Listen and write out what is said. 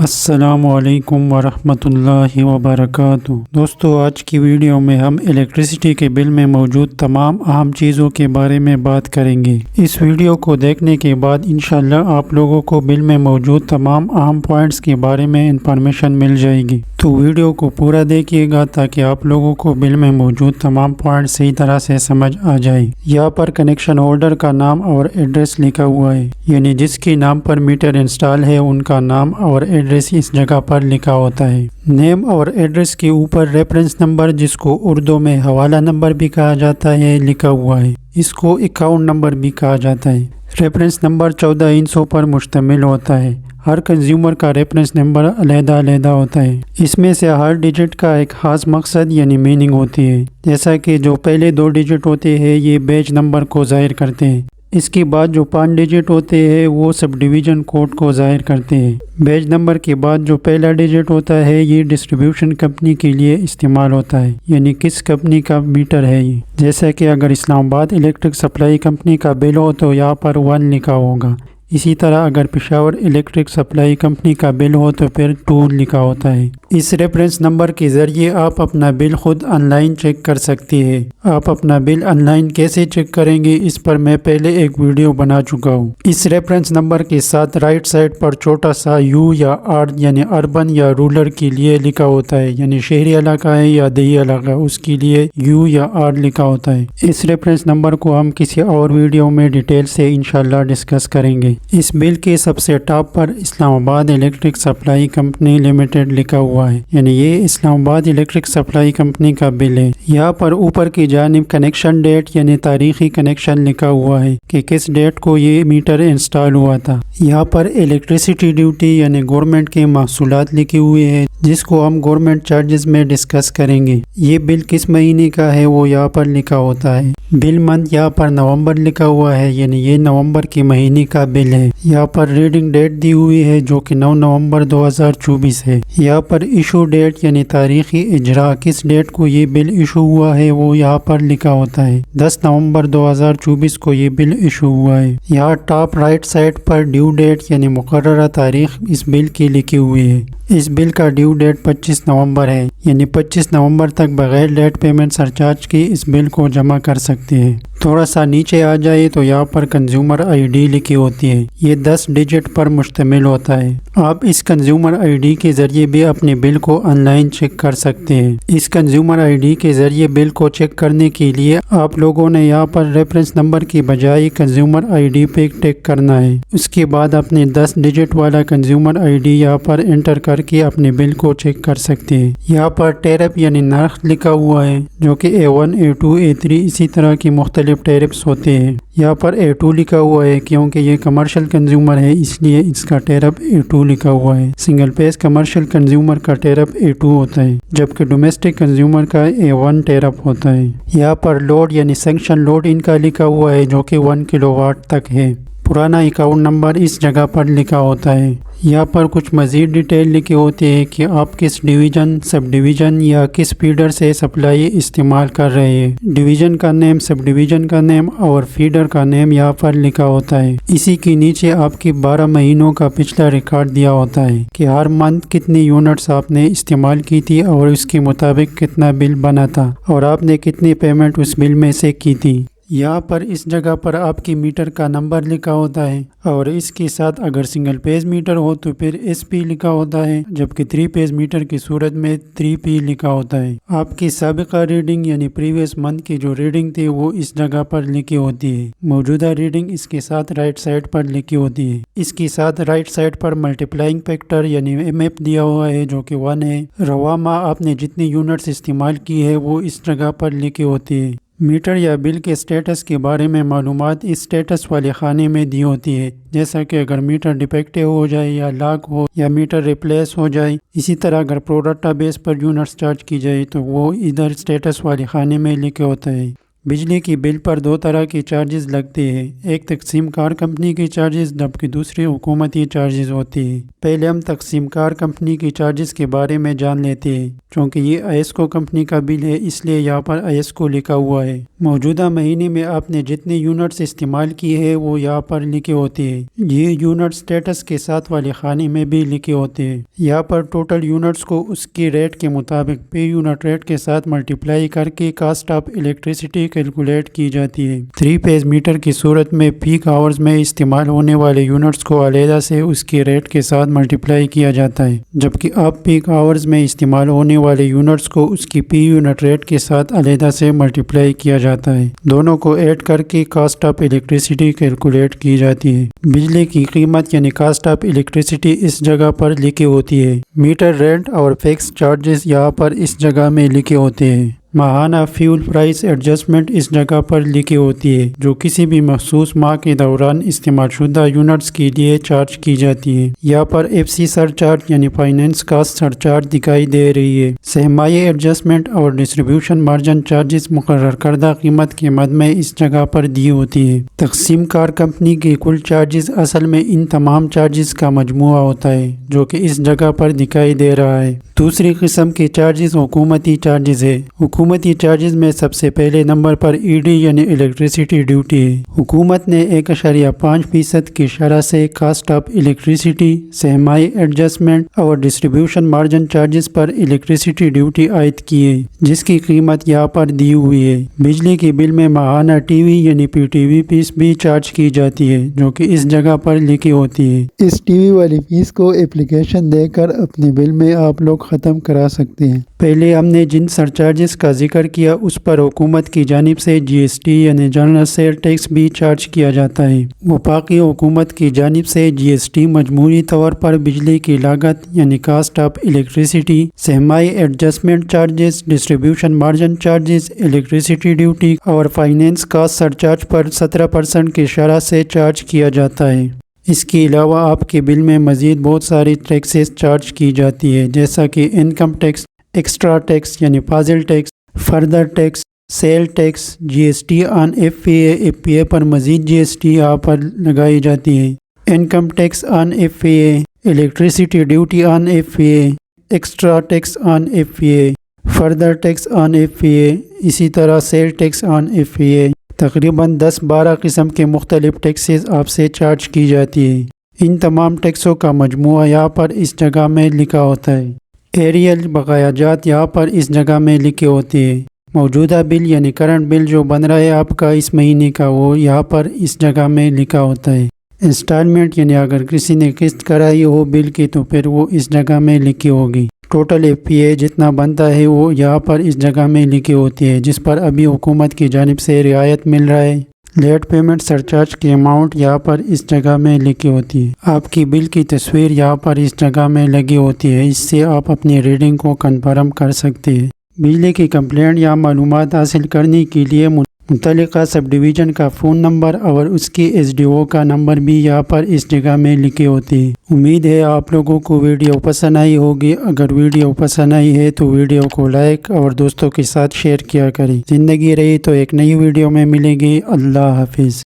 السلام علیکم ورحمۃ اللہ وبرکاتہ۔ دوستو، آج کی ویڈیو میں ہم الیکٹریسٹی کے بل میں موجود تمام اہم چیزوں کے بارے میں بات کریں گے۔ اس ویڈیو کو دیکھنے کے بعد انشاءاللہ آپ لوگوں کو بل میں موجود تمام اہم پوائنٹس کے بارے میں انفارمیشن مل جائے گی، تو ویڈیو کو پورا دیکھیے گا تاکہ آپ لوگوں کو بل میں موجود تمام پوائنٹس صحیح طرح سے سمجھ آ جائے۔ یہاں پر کنیکشن ہولڈر کا نام اور ایڈریس لکھا ہوا ہے، یعنی جس کے نام پر میٹر انسٹال ہے ان کا نام اور ایڈریس اس جگہ پر لکھا ہوتا ہے۔ نیم اور ایڈریس کے اوپر ریفرنس نمبر، جس کو اردو میں حوالہ نمبر بھی کہا جاتا ہے، لکھا ہوا ہے۔ اس کو اکاؤنٹ نمبر بھی کہا جاتا ہے۔ ریفرنس نمبر 14 ہندسوں پر مشتمل ہوتا ہے۔ ہر کنزیومر کا ریفرنس نمبر علیحدہ علیحدہ ہوتا ہے۔ اس میں سے ہر ڈیجٹ کا ایک خاص مقصد یعنی میننگ ہوتی ہے، جیسا کہ جو پہلے 2 ڈیجٹ ہوتے ہیں یہ بیچ نمبر کو ظاہر کرتے ہیں۔ اس کے بعد جو 5 ڈیجٹ ہوتے ہیں وہ سب ڈویژن کوڈ کو ظاہر کرتے ہیں۔ بیچ نمبر کے بعد جو پہلا ڈیجٹ ہوتا ہے یہ ڈسٹریبیوشن کمپنی کے لیے استعمال ہوتا ہے، یعنی کس کمپنی کا میٹر ہے یہ۔ جیسا کہ اگر اسلام آباد الیکٹرک سپلائی کمپنی کا بل ہو تو یہاں پر 1 لکھا ہوگا۔ اسی طرح اگر پشاور الیکٹرک سپلائی کمپنی کا بل ہو تو پھر 2 لکھا ہوتا ہے۔ اس ریفرنس نمبر کے ذریعے آپ اپنا بل خود آن لائن چیک کر سکتے ہیں۔ آپ اپنا بل آن لائن کیسے چیک کریں گے، اس پر میں پہلے ایک ویڈیو بنا چکا ہوں۔ اس ریفرنس نمبر کے ساتھ رائٹ سائڈ پر چھوٹا سا یو یا آر یعنی اربن یا رورل کے لیے لکھا ہوتا ہے، یعنی شہری علاقہ ہے یا دیہی علاقہ، اس کے لیے یو یا آر لکھا ہوتا ہے۔ اس ریفرنس نمبر کو ہم کسی اور ویڈیو میں ڈیٹیل سے انشاءاللہ ڈسکس کریں گے۔ اس بل کے سب سے ٹاپ پر اسلام آباد الیکٹرک سپلائی کمپنی لمیٹڈ لکھا ہوا ہے، یعنی یہ اسلام آباد الیکٹرک سپلائی کمپنی کا بل ہے۔ یہاں پر اوپر کی جانب کنیکشن ڈیٹ یعنی تاریخی کنیکشن لکھا ہوا ہے کہ کس ڈیٹ کو یہ میٹر انسٹال ہوا تھا۔ یہاں پر الیکٹریسٹی ڈیوٹی یعنی گورنمنٹ کے محصولات لکھے ہوئے ہیں، جس کو ہم گورنمنٹ چارجز میں ڈسکس کریں گے۔ یہ بل کس مہینے کا ہے وہ یہاں پر لکھا ہوتا ہے۔ بل منتھ یہاں پر نومبر لکھا ہوا ہے، یعنی یہ نومبر کے مہینے کا بل ہے۔ یہاں پر ریڈنگ ڈیٹ دی ہوئی ہے جو کہ 9 نومبر 2024 ہے۔ یہاں پر ایشو ڈیٹ یعنی تاریخی اجرا، کس ڈیٹ کو یہ بل ایشو ہوا ہے وہ یہاں پر لکھا ہوتا ہے۔ 10 نومبر 2024 کو یہ بل ایشو ہوا ہے۔ یہاں ٹاپ رائٹ سائڈ پر ڈیو ڈیٹ یعنی مقررہ تاریخ اس بل کی لکھی ہوئی ہے۔ اس بل کا ڈیو ڈیٹ 25 نومبر ہے، یعنی 25 نومبر تک بغیر لیٹ پیمنٹ سرچارج کی اس بل کو جمع کر سکتے ہیں۔ تھوڑا سا نیچے آ جائے تو یہاں پر کنزیومر آئی ڈی لکھی ہوتی ہے، یہ 10 ڈیجٹ پر مشتمل ہوتا ہے۔ آپ اس کنزیومر آئی ڈی کے ذریعے بھی اپنے بل کو آن لائن چیک کر سکتے ہیں۔ اس کنزیومر آئی ڈی کے ذریعے بل کو چیک کرنے کے لیے آپ لوگوں نے یہاں پر ریفرنس نمبر کی بجائے کنزیومر آئی ڈی پہ ٹیک کرنا ہے۔ اس کے بعد اپنے 10 ڈیجٹ والا کنزیومر آئی ڈی یہاں پر انٹر کر کے اپنے بل کو چیک کر سکتے ہیں۔ یہاں پر ٹیرف یعنی نرخ لکھا ہوا ہے، جو کہ A1 A2 A3 اسی طرح کی مختلف ٹیرفس ہوتے ہیں۔ یہاں پر A2 لکھا ہوا ہے کیونکہ یہ کمرشل کنزیومر ہے، اس لیے اس کا ٹیرف A2 لکھا ہوا ہے۔ سنگل پیس کمرشل کنزیومر کا ٹیرف A2 ہوتا ہے، جبکہ ڈومیسٹک کنزیومر کا A1 ٹیرف ہوتا ہے۔ یہاں پر لوڈ یعنی سینکشن لوڈ ان کا لکھا ہوا ہے، جو کہ 1 کلو واٹ تک ہے۔ پرانا اکاؤنٹ نمبر اس جگہ پر لکھا ہوتا ہے۔ یہاں پر کچھ مزید ڈیٹیل لکھی ہوتی ہے کہ آپ کس ڈویژن، سب ڈویژن یا کس فیڈر سے سپلائی استعمال کر رہے ہیں۔ ڈویژن کا نیم، سب ڈویژن کا نیم اور فیڈر کا نیم یہاں پر لکھا ہوتا ہے۔ اسی کے نیچے آپ کی 12 مہینوں کا پچھلا ریکارڈ دیا ہوتا ہے کہ ہر منتھ کتنی یونٹس آپ نے استعمال کی تھی اور اس کے مطابق کتنا بل بنا تھا اور آپ نے کتنی پیمنٹ اس بل میں سے کی تھی۔ یہاں پر اس جگہ پر آپ کی میٹر کا نمبر لکھا ہوتا ہے، اور اس کے ساتھ اگر سنگل پیج میٹر ہو تو پھر SP لکھا ہوتا ہے، جبکہ 3 پیج میٹر کی صورت میں 3P لکھا ہوتا ہے۔ آپ کی سابقہ ریڈنگ یعنی پریویس منتھ کی جو ریڈنگ تھی وہ اس جگہ پر لکھی ہوتی ہے۔ موجودہ ریڈنگ اس کے ساتھ رائٹ سائڈ پر لکھی ہوتی ہے۔ اس کے ساتھ رائٹ سائڈ پر ملٹیپلائنگ فیکٹر یعنی MF دیا ہوا ہے، جو کہ 1 ہے۔ رواں ماہ آپ نے جتنی یونٹس استعمال کی ہے وہ اس جگہ پر لکھی ہوتی ہے۔ میٹر یا بل کے سٹیٹس کے بارے میں معلومات اس سٹیٹس والے خانے میں دی ہوتی ہے، جیسا کہ اگر میٹر ڈیفیکٹیو ہو جائے یا لاک ہو یا میٹر ریپلیس ہو جائے۔ اسی طرح اگر پروڈکٹ بیس پر یونٹس چارج کی جائے تو وہ ادھر سٹیٹس والے خانے میں لکھے ہوتا ہے۔ بجلی کی بل پر دو طرح کے چارجز لگتے ہیں، ایک تقسیم کار کمپنی کی چارجز جبکہ دوسری حکومتی چارجز ہوتے ہیں۔ پہلے ہم تقسیم کار کمپنی کی چارجز کے بارے میں جان لیتے ہیں۔ چونکہ یہ ایسکو کمپنی کا بل ہے اس لیے یہاں پر ایسکو لکھا ہوا ہے۔ موجودہ مہینے میں آپ نے جتنے یونٹس استعمال کیے ہیں وہ یہاں پر لکھے ہوتے ہیں۔ یہ یونٹ سٹیٹس کے ساتھ والے خانے میں بھی لکھے ہوتے ہیں۔ یہاں پر ٹوٹل یونٹس کو اس کی ریٹ کے مطابق پے یونٹ ریٹ کے ساتھ ملٹیپلائی کر کے کاسٹ آف الیکٹریسٹی کیلکولیٹ کی جاتی ہے۔ 3 فیز میٹر کی صورت میں پیک آورز میں استعمال ہونے والے یونٹس کو علیحدہ سے اس کی ریٹ کے ساتھ ملٹیپلائی کیا جاتا ہے، جبکہ آف پیک آورز میں استعمال ہونے والے یونٹس کو اس کی پی یونٹ ریٹ کے ساتھ علیحدہ سے ملٹیپلائی کیا جاتا ہے۔ دونوں کو ایڈ کر کے کاسٹ آف الیکٹریسٹی کیلکولیٹ کی جاتی ہے۔ بجلی کی قیمت یعنی کاسٹ آف الیکٹریسٹی اس جگہ پر لکھی ہوتی ہے۔ میٹر رینٹ اور فکس چارجز یہاں پر اس جگہ میں لکھے ہوتے ہیں۔ ماہانہ فیول پرائس ایڈجسٹمنٹ اس جگہ پر لکھی ہوتی ہے، جو کسی بھی مخصوص ماہ کے دوران استعمال شدہ یونٹس کے لیے چارج کی جاتی ہے۔ یہاں پر ایف سی سر چارج یعنی فائنینس کاسٹ سر چارج دکھائی دے رہی ہے۔ سہمائی ایڈجسٹمنٹ اور ڈسٹریبیوشن مارجن چارجز مقرر کردہ قیمت کے مد میں اس جگہ پر دی ہوتی ہے۔ تقسیم کار کمپنی کے کل چارجز اصل میں ان تمام چارجز کا مجموعہ ہوتا ہے، جو کہ اس جگہ پر دکھائی دے رہا ہے۔ دوسری قسم کے چارجز حکومتی چارجز ہے۔ حکومتی چارجز میں سب سے پہلے نمبر پر ای ڈی یعنی الیکٹریسٹی ڈیوٹی ہے۔ حکومت نے 1.5% کی شرح سے کاسٹ آف الیکٹریسٹی، سہمائی ایڈجسٹمنٹ اور ڈسٹریبیوشن مارجن چارجز پر الیکٹریسٹی ڈیوٹی عائد کی ہے، جس کی قیمت یہاں پر دی ہوئی ہے۔ بجلی کے بل میں ماہانہ ٹی وی یعنی پی ٹی وی فیس بھی چارج کی جاتی ہے، جو کہ اس جگہ پر لکھی ہوتی ہے۔ اس ٹی وی والی فیس کو اپلیکیشن دے کر اپنے بل میں آپ لوگ ختم کرا سکتے ہیں۔ پہلے ہم نے جن سرچارجز کا ذکر کیا اس پر حکومت کی جانب سے جی ایس ٹی یعنی جنرل سیل ٹیکس بھی چارج کیا جاتا ہے۔ وفاقی حکومت کی جانب سے جی ایس ٹی مجموعی طور پر بجلی کی لاگت یعنی کاسٹ آف الیکٹریسٹی، سہمائی adjustment charges, distribution margin charges, electricity duty اور فائنینس کاسٹ سرچارج پر 17% کی شرح سے چارج کیا جاتا ہے۔ اس کے علاوہ آپ کے بل میں مزید بہت ساری ٹیکسز چارج کی جاتی ہے، جیسا کہ انکم ٹیکس، ایکسٹرا ٹیکس یعنی فاضل tax, further tax, sale tax, G S T on F P A پر مزید جی ایس ٹی یہاں پر لگائی جاتی ہے، income tax on F P A, electricity duty on F P A, extra tax on F P A, further tax on F P A, اسی طرح sale tax on F P A. تقریباً 10-12 قسم کے مختلف ٹیکسز آپ سے charge کی جاتی ہے۔ ان تمام ٹیکسوں کا مجموعہ یہاں پر اس جگہ میں لکھا ہوتا ہے۔ ایریل بقایا جات یہاں پر اس جگہ میں لکھے ہوتے ہیں۔ موجودہ بل یعنی کرنٹ بل جو بن رہا ہے آپ کا اس مہینے کا، وہ یہاں پر اس جگہ میں لکھا ہوتا ہے۔ انسٹالمنٹ یعنی اگر کسی نے قسط کرائی ہو بل کی تو پھر وہ اس جگہ میں لکھی ہوگی۔ ٹوٹل ایف پی اے جتنا بنتا ہے وہ یہاں پر اس جگہ میں لکھی ہوتی ہے، جس پر ابھی حکومت کی جانب سے رعایت مل رہا ہے۔ لیٹ پیمنٹ سرچارج کی اماؤنٹ یہاں پر اس جگہ میں لکھی ہوتی ہے۔ آپ کی بل کی تصویر یہاں پر اس جگہ میں لگی ہوتی ہے، اس سے آپ اپنی ریڈنگ کو کنفرم کر سکتے ہیں۔ بجلی کی کمپلینٹ یا معلومات حاصل کرنے کے لیے متعلقہ سب ڈویژن کا فون نمبر اور اس کے ایس ڈی او کا نمبر بھی یہاں پر اس جگہ میں لکھے ہوتے ہیں۔ امید ہے آپ لوگوں کو ویڈیو پسند آئی ہوگی۔ اگر ویڈیو پسند آئی ہے تو ویڈیو کو لائک اور دوستوں کے ساتھ شیئر کیا کریں۔ زندگی رہی تو ایک نئی ویڈیو میں ملیں گے۔ اللہ حافظ۔